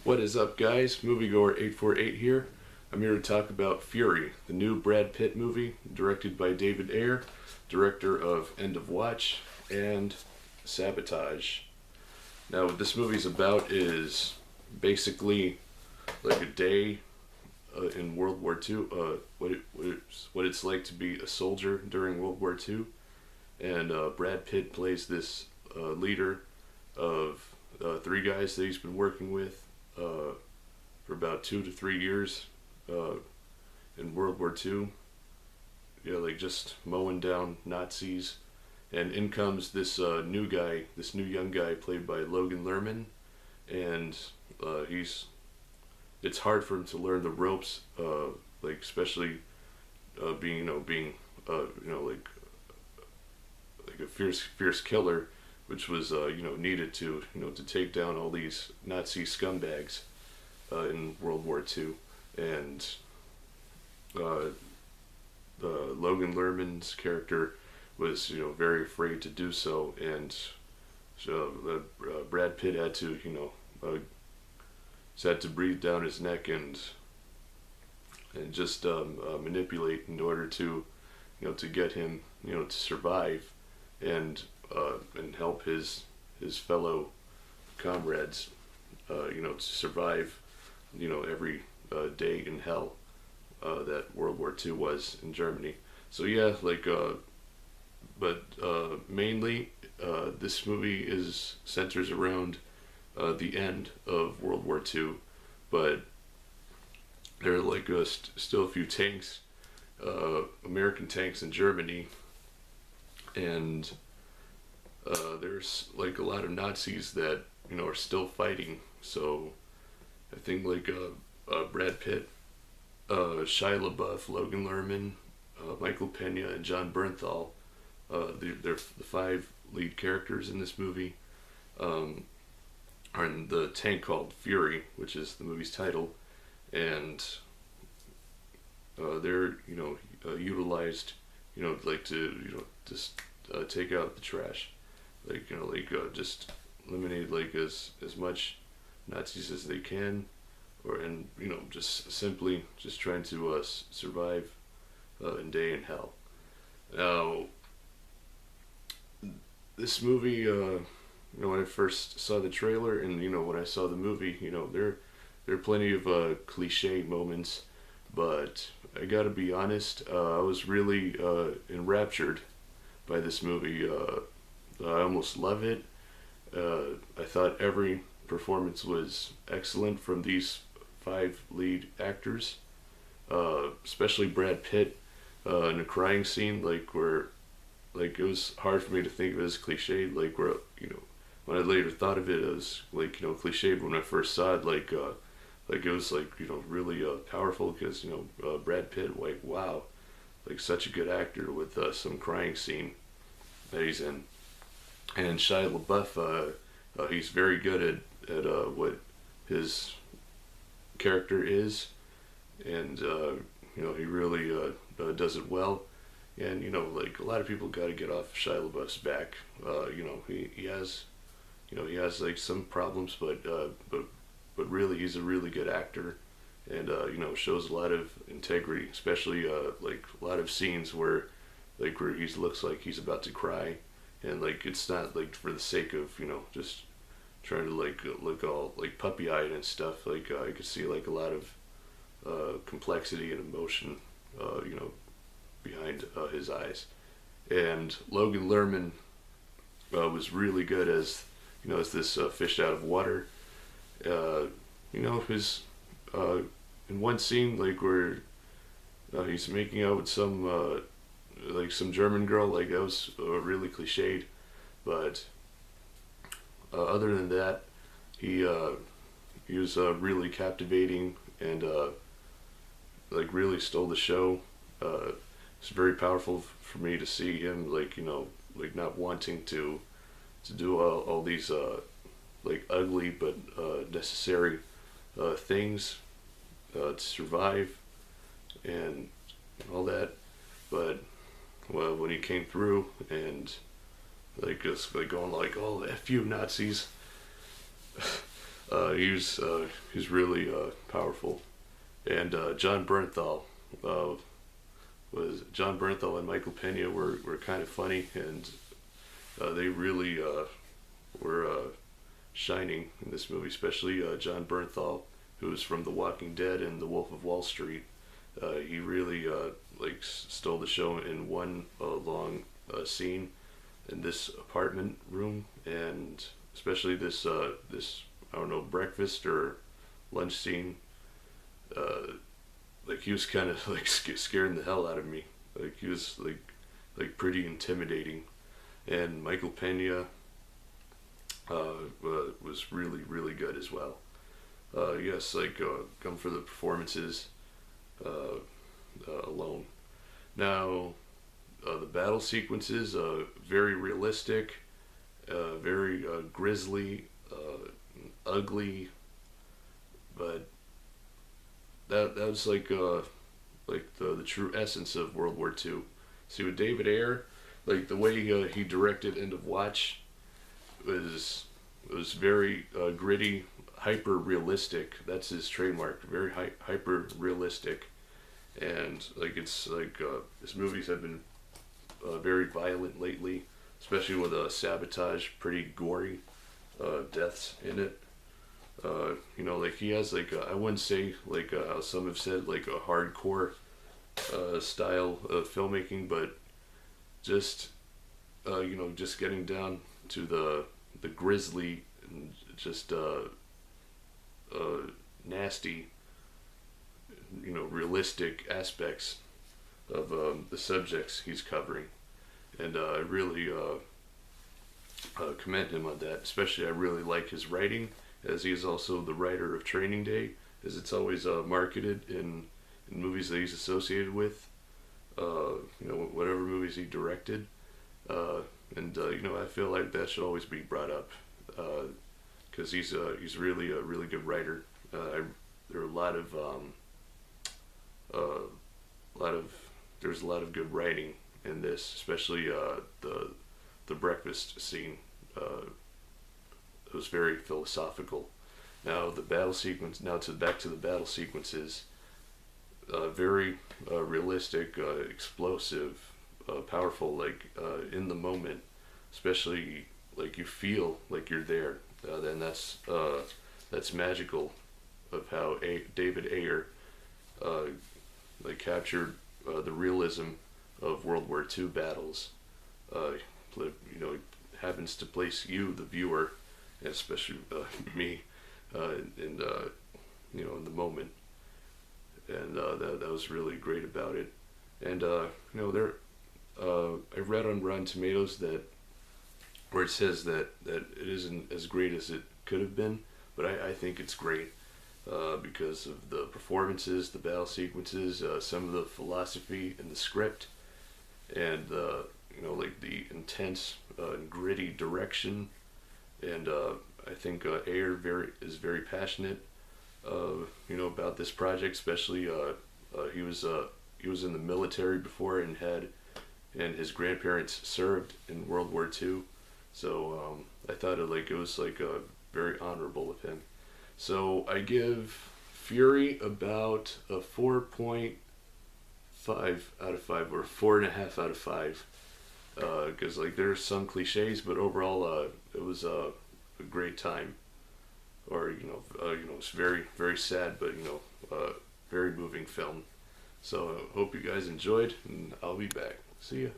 What is up, guys? Moviegoer848 here. I'm here to talk about Fury, the new Brad Pitt movie, directed by David Ayer, director of End of Watch and Sabotage. Now, what this movie's about is basically like a day in World War II, what it's like to be a soldier during World War II. And Brad Pitt plays this leader of three guys that he's been working with for about 2 to 3 years in World War II. Yeah, like just mowing down Nazis. And in comes this new guy, this new young guy played by Logan Lerman, and it's hard for him to learn the ropes, like especially being like a fierce killer, which was needed to to take down all these Nazi scumbags in World War II. And Logan Lerman's character was very afraid to do so, and so Brad Pitt had to had to breathe down his neck and just manipulate in order to to get him to survive and help his fellow comrades to survive every day in hell that World War II was in Germany. So yeah, but mainly this movie centers around the end of World War II, but there are still a few tanks, American tanks in Germany, and there's a lot of Nazis that are still fighting. So I think Brad Pitt, Shia LaBeouf, Logan Lerman, Michael Pena, and John Bernthal, they're the five lead characters in this movie, are in the tank called Fury, which is the movie's title, and they're utilized to just take out the trash, just eliminate as much Nazis as they can, and just simply just trying to survive a day in hell. Now, this movie, when I first saw the trailer and when I saw the movie, there are plenty of cliche moments, but I gotta be honest, I was really enraptured by this movie. I almost love it. I thought every performance was excellent from these five lead actors, especially Brad Pitt in a crying scene, where it was hard for me to think of it as cliched, where when I later thought of it as cliched when I first saw it, it was really powerful, because Brad Pitt, wow, such a good actor with some crying scene that he's in. And Shia LaBeouf, he's very good at what his character is, and he really does it well. And a lot of people got to get off Shia LaBeouf's back. He has some problems, but really he's a really good actor, and shows a lot of integrity, especially a lot of scenes where he looks like he's about to cry, and it's not for the sake of just trying to look all puppy-eyed and stuff. I could see a lot of complexity and emotion behind his eyes. And Logan Lerman was really good as as this fish out of water. His in one scene where he's making out with some German girl, that was really cliched, but other than that, he was really captivating, and really stole the show. It's very powerful for me to see him not wanting to do all these ugly but necessary things to survive and all that. But when he came through and just going oh, F you Nazis, He's really powerful. And John Bernthal and Michael Pena were kind of funny, and they really were shining in this movie, especially John Bernthal, who was from The Walking Dead and The Wolf of Wall Street. He really stole the show in one long scene in this apartment room, and especially this I don't know, breakfast or lunch scene. Like he was kind of like scaring the hell out of me. Like he was pretty intimidating, and Michael Pena was really good as well. Yes, come for the performances alone. Now, the battle sequences, very realistic, very grisly, ugly, but that was the true essence of World War II. See, with David Ayer, like the way he directed End of Watch was very gritty, hyper realistic. That's his trademark. Very hyper realistic, and his movies have been very violent lately, especially with sabotage, pretty gory deaths in it. He has I wouldn't say how some have said a hardcore style of filmmaking, but just just getting down to the grisly and just nasty, realistic aspects of the subjects he's covering, and I really commend him on that. Especially, I really like his writing, as he is also the writer of Training Day, as it's always marketed in movies that he's associated with. Whatever movies he directed, and I feel like that should always be brought up, because he's really a really good writer. There are there's a lot of good writing in this, especially the breakfast scene. It was very philosophical. Now the battle sequence. Back to the battle sequences. Very realistic, explosive, powerful. In the moment, especially you feel like you're there. Then that's magical, of how David Ayer captured the realism of World War II battles. It happens to place you, the viewer, and especially me, in the moment, and that was really great about it. And I read on Rotten Tomatoes where it says that it isn't as great as it could have been, but I think it's great. Because of the performances, the battle sequences, some of the philosophy in the script, and the intense and gritty direction. And I think Ayer is very passionate, about this project. Especially, he was in the military before, and his grandparents served in World War II. So I thought it was very honorable of him. So I give Fury about a 4.5 out of 5, or 4.5 out of 5, because there's some cliches, but overall it was a great time. Or it's very very sad, but very moving film. So I hope you guys enjoyed, and I'll be back. See ya.